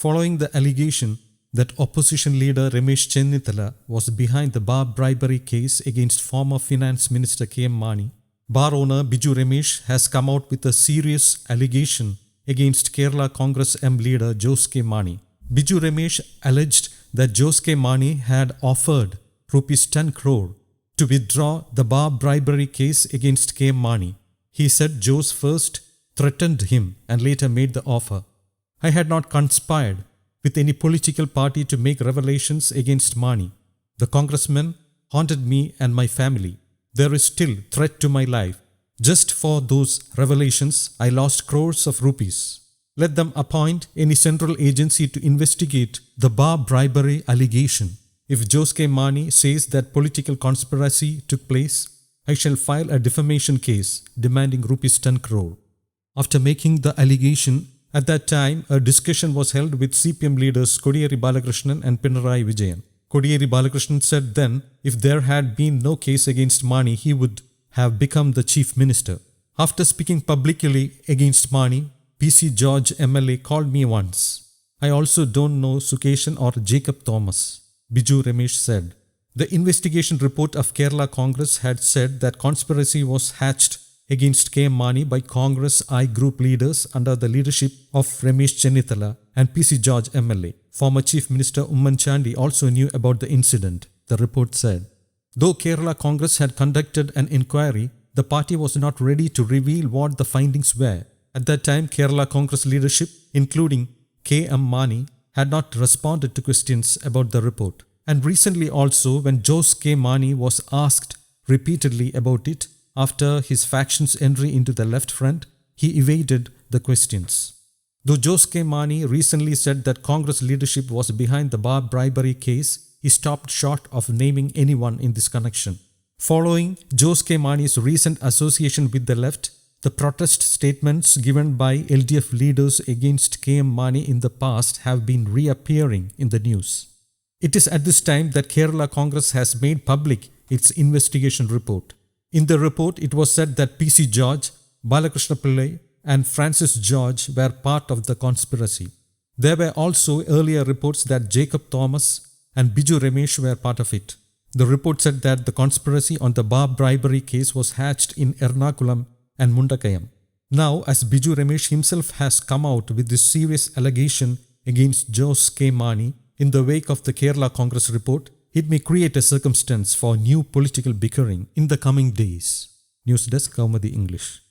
Following the allegation that opposition leader Ramesh Chennithala was behind the bar bribery case against former Finance Minister K.M. Mani, bar owner Biju Ramesh has come out with a serious allegation against Kerala Congress M leader Jose K. Mani. Biju Ramesh alleged that Jose K. Mani had offered rupees 10 crore to withdraw the bar bribery case against K. M. Mani. He said Jose first threatened him and later made the offer. I had not conspired with any political party to make revelations against Mani. The congressman haunted me and my family. There is still threat to my life. Just for those revelations, I lost crores of rupees. Let them appoint any central agency to investigate the bar bribery allegation. If Jose K. Mani says that political conspiracy took place, I shall file a defamation case demanding rupees 10 crore. After making the allegation, at that time, a discussion was held with CPM leaders Kodiyeri Balakrishnan and Pinarayi Vijayan. Kodiyeri Balakrishnan said then, if there had been no case against Mani, he would have become the chief minister. After speaking publicly against Mani, PC George MLA called me once. I also don't know Sukeshan or Jacob Thomas, Biju Ramesh said. The investigation report of Kerala Congress had said that conspiracy was hatched against K.M. Mani by Congress I group leaders under the leadership of Ramesh Chennithala and PC George MLA. Former Chief Minister Umman Chandi also knew about the incident, the report said. Though Kerala Congress had conducted an inquiry, the party was not ready to reveal what the findings were. At that time, Kerala Congress leadership, including K.M. Mani, had not responded to questions about the report. And recently also, when Jose K. Mani was asked repeatedly about it, after his faction's entry into the left front, he evaded the questions. Though Jose K. Mani recently said that Congress leadership was behind the bar bribery case, he stopped short of naming anyone in this connection. Following Jose K. Mani's recent association with the left, the protest statements given by LDF leaders against K.M. Mani in the past have been reappearing in the news. It is at this time that Kerala Congress has made public its investigation report. In the report, it was said that PC George, Balakrishna Pillai and Francis George were part of the conspiracy. There were also earlier reports that Jacob Thomas and Biju Ramesh were part of it. The report said that the conspiracy on the bar bribery case was hatched in Ernakulam and Mundakayam. Now, as Biju Ramesh himself has come out with this serious allegation against Jose K. Mani in the wake of the Kerala Congress report, it may create a circumstance for new political bickering in the coming days. News Desk, Kaumudi English.